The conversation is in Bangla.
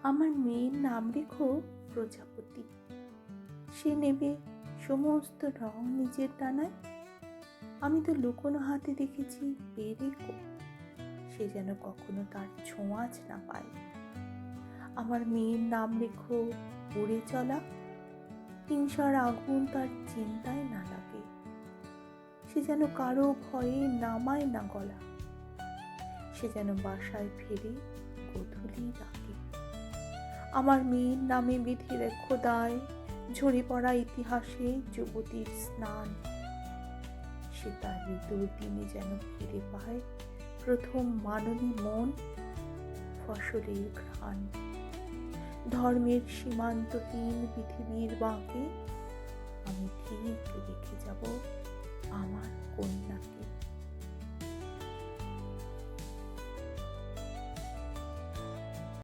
আমার মেয়ের নাম রেখো প্রজাপতি। সে নেবে সমস্ত রং নিজের ডানায়। আমি তো লুকোনো হাতে দেখেছি পেরেকো, সে যেন কখনো তার ছোঁয়াচ না পায়। আমার মেয়ের নাম রেখো উড়ে চলা, হিংসার আগুন তার চিন্তায় না লাগে। সে যেন কারো ভয়ে নামায় না গলা, সে যেন বাসায় ফিরে গোধূলি ডাকে। আমার মেয়ের নামে বেঁধে রেখো দায়, ঝরে পড়া ইতিহাসে যুবতীর স্নান। সে তার ঋতুর দিনে যেন ফিরে পায় প্রথম মানবী মন, ফসলের ঘ্রাণ। ধর্মের সীমান্তহীন পৃথিবীর বাঁকে আমি ঠিক রেখে যাব আমার কন্যাকে।